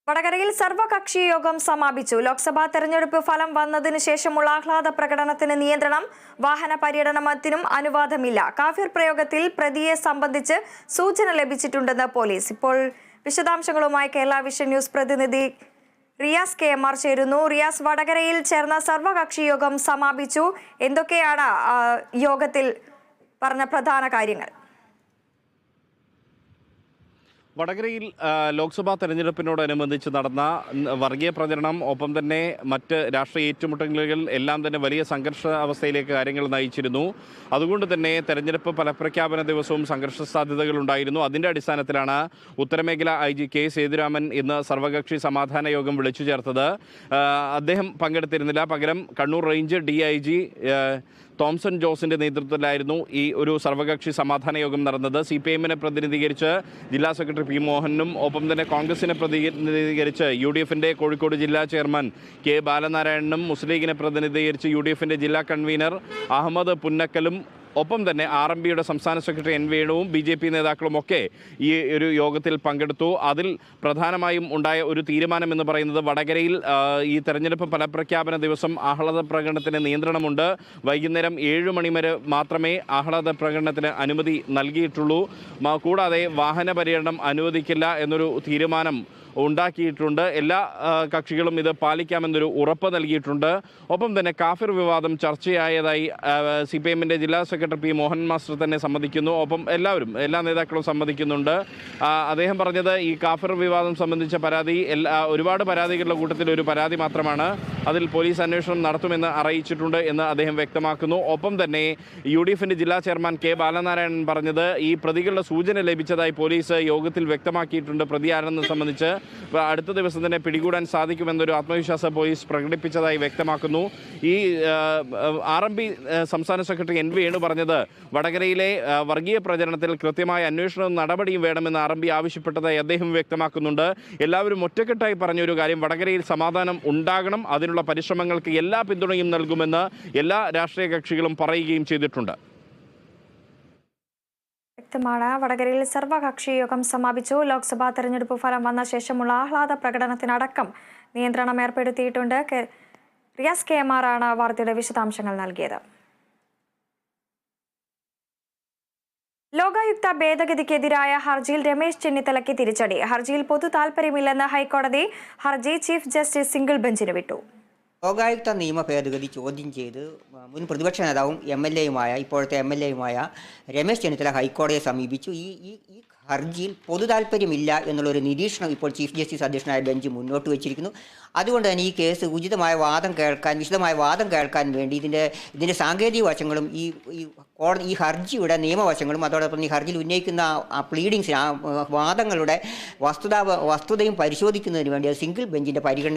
വടകരയിൽ സർവകക്ഷി യോഗം സമാപിച്ചു. ലോക്സഭാ തെരഞ്ഞെടുപ്പ് ഫലം വന്നതിന് ശേഷമുള്ള ആഹ്ലാദ പ്രകടനത്തിന് നിയന്ത്രണം, വാഹന പര്യടനത്തിനും അനുവാദമില്ല. കാഫിർ പ്രയോഗത്തിൽ പ്രതിയെ സംബന്ധിച്ച് സൂചന ലഭിച്ചിട്ടുണ്ടെന്ന് പോലീസ്. ഇപ്പോൾ വിശദാംശങ്ങളുമായി കേരള വിഷൻ ന്യൂസ് പ്രതിനിധി റിയാസ് KMR ചേരുന്നു. റിയാസ്, വടകരയിൽ ചേർന്ന സർവകക്ഷി യോഗം സമാപിച്ചു. എന്തൊക്കെയാണ് യോഗത്തിൽ പറഞ്ഞ പ്രധാന കാര്യങ്ങൾ? വടകരയിൽ ലോക്സഭാ തെരഞ്ഞെടുപ്പിനോടനുബന്ധിച്ച് നടന്ന വർഗീയ പ്രചരണം, ഒപ്പം തന്നെ മറ്റ് രാഷ്ട്രീയ ഏറ്റുമുട്ടലുകൾ എല്ലാം തന്നെ വലിയ സംഘർഷ അവസ്ഥയിലേക്ക് കാര്യങ്ങൾ നയിച്ചിരുന്നു. അതുകൊണ്ട് തന്നെ തെരഞ്ഞെടുപ്പ് ഫലപ്രഖ്യാപന ദിവസവും സംഘർഷ സാധ്യതകൾ ഉണ്ടായിരുന്നു. അതിൻ്റെ അടിസ്ഥാനത്തിലാണ് ഉത്തരമേഖല IG K സേതുരാമൻ ഇന്ന് സർവകക്ഷി സമാധാന യോഗം വിളിച്ചു ചേർത്തത്. അദ്ദേഹം പങ്കെടുത്തിരുന്നില്ല. പകരം കണ്ണൂർ റേഞ്ച് DIG തോംസൺ ജോസിന്റെ നേതൃത്വത്തിലായിരുന്നു ഈ ഒരു സർവകക്ഷി സമാധാന യോഗം നടന്നത്. CPIM-നെ പ്രതിനിധീകരിച്ച് ജില്ലാ സെക്രട്ടറി P മോഹനും, ഒപ്പം തന്നെ കോൺഗ്രസിനെ പ്രതിനിധീകരിച്ച് UDF-ന്റെ കോഴിക്കോട് ജില്ലാ ചെയർമാൻ K ബാലനാരായണനും, മുസ്ലിം ലീഗിനെ പ്രതിനിധീകരിച്ച് UDF-ന്റെ ജില്ലാ കൺവീനർ അഹമ്മദ് പുന്നക്കലും, ഒപ്പം തന്നെ RMPയുടെ സംസ്ഥാന സെക്രട്ടറി N വേണുവും BJP നേതാക്കളുമൊക്കെ ഈ ഒരു യോഗത്തിൽ പങ്കെടുത്തു. അതിൽ പ്രധാനമായും ഉണ്ടായ ഒരു തീരുമാനം എന്ന് പറയുന്നത്, വടകരയിൽ ഈ തെരഞ്ഞെടുപ്പ് ഫലപ്രഖ്യാപന ദിവസം ആഹ്ലാദ പ്രകടനത്തിന് നിയന്ത്രണമുണ്ട്. വൈകുന്നേരം 7 മണി വരെ മാത്രമേ ആഹ്ലാദ പ്രകടനത്തിന് അനുമതി നൽകിയിട്ടുള്ളൂ. കൂടാതെ വാഹന പര്യടനം അനുവദിക്കില്ല എന്നൊരു തീരുമാനം ഉണ്ടാക്കിയിട്ടുണ്ട്. എല്ലാ കക്ഷികളും ഇത് പാലിക്കാമെന്നൊരു ഉറപ്പ് നൽകിയിട്ടുണ്ട്. ഒപ്പം തന്നെ കാഫിർ വിവാദം ചർച്ചയായതായി CPIM-ന്റെ ജില്ലാ സെക്രട്ടറി P മോഹൻ മാസ്റ്റർ തന്നെ സമ്മതിക്കുന്നു. ഒപ്പം എല്ലാ നേതാക്കളും സമ്മതിക്കുന്നുണ്ട്. അദ്ദേഹം പറഞ്ഞത്, ഈ കാഫിർ വിവാദം സംബന്ധിച്ച പരാതി ഒരുപാട് പരാതികളുടെ കൂട്ടത്തിൽ ഒരു പരാതി മാത്രമാണ്, അതിൽ പോലീസ് അന്വേഷണം നടത്തുമെന്ന് അറിയിച്ചിട്ടുണ്ട് എന്ന് അദ്ദേഹം വ്യക്തമാക്കുന്നു. ഒപ്പം തന്നെ UDF-ന്റെ ജില്ലാ ചെയർമാൻ K ബാലനാരായണൻ പറഞ്ഞത്, ഈ പ്രതികളുടെ സൂചന ലഭിച്ചതായി പോലീസ് യോഗത്തിൽ വ്യക്തമാക്കിയിട്ടുണ്ട്. പ്രതി ആരെന്ന് സംബന്ധിച്ച് അടുത്ത ദിവസം തന്നെ പിടികൂടാൻ സാധിക്കുമെന്നൊരു ആത്മവിശ്വാസം പോലീസ് പ്രകടിപ്പിച്ചതായി വ്യക്തമാക്കുന്നു. ഈ RMP സംസ്ഥാന സെക്രട്ടറി N വേണു പറഞ്ഞത്, വടകരയിലെ വർഗീയ പ്രചരണത്തിൽ കൃത്യമായ അന്വേഷണവും നടപടിയും വേണമെന്ന് RMP ആവശ്യപ്പെട്ടതായി അദ്ദേഹം വ്യക്തമാക്കുന്നുണ്ട്. എല്ലാവരും ഒറ്റക്കെട്ടായി പറഞ്ഞൊരു കാര്യം, വടകരയിൽ സമാധാനം ഉണ്ടാകണം, അതിനുള്ള പരിശ്രമങ്ങൾക്ക് എല്ലാ പിന്തുണയും നൽകുമെന്ന് എല്ലാ രാഷ്ട്രീയ കക്ഷികളും പറയുകയും ചെയ്തിട്ടുണ്ട്. വടകരയിൽ സർവകക്ഷി യോഗം സമാപിച്ചു. ലോക്സഭാ തെരഞ്ഞെടുപ്പ് ഫലം വന്ന ശേഷമുള്ള ആഹ്ലാദ പ്രകടനത്തിനടക്കം നിയന്ത്രണം ഏർപ്പെടുത്തിയിട്ടുണ്ട്. റിയാസ് KMR ആണ് വാർത്തയുടെ വിശദാംശങ്ങൾ നൽകിയത്. ലോകായുക്ത ഭേദഗതിക്കെതിരായ ഹർജിയിൽ രമേശ് ചെന്നിത്തലയ്ക്ക് തിരിച്ചടി. ഹർജിയിൽ പൊതു താൽപര്യമില്ലെന്ന് ഹൈക്കോടതി ഹർജി ചീഫ് ജസ്റ്റിസ് സിംഗിൾ ബെഞ്ചിന് വിട്ടു. ലോകായുക്ത നിയമ ഭേദഗതി ചോദ്യം ചെയ്ത് മുൻ പ്രതിപക്ഷ നേതാവും ഇപ്പോഴത്തെ MLA രമേശ് ചെന്നിത്തല ഹൈക്കോടതിയെ സമീപിച്ചു. ഈ ഹർജിയിൽ പൊതു താൽപ്പര്യമില്ല എന്നുള്ളൊരു നിരീക്ഷണം ഇപ്പോൾ ചീഫ് ജസ്റ്റിസ് അധ്യക്ഷനായ ബെഞ്ച് മുന്നോട്ട് വെച്ചിരിക്കുന്നു. അതുകൊണ്ട് തന്നെ ഈ കേസ് വിശദമായ വാദം കേൾക്കാൻ വേണ്ടി ഇതിൻ്റെ സാങ്കേതിക വശങ്ങളും ഈ ഹർജിയുടെ നിയമവശങ്ങളും, അതോടൊപ്പം ഈ ഹർജിയിൽ ഉന്നയിക്കുന്ന വാദങ്ങളുടെ വസ്തുതയും പരിശോധിക്കുന്നതിന് വേണ്ടി സിംഗിൾ ബെഞ്ചിൻ്റെ പരിഗണന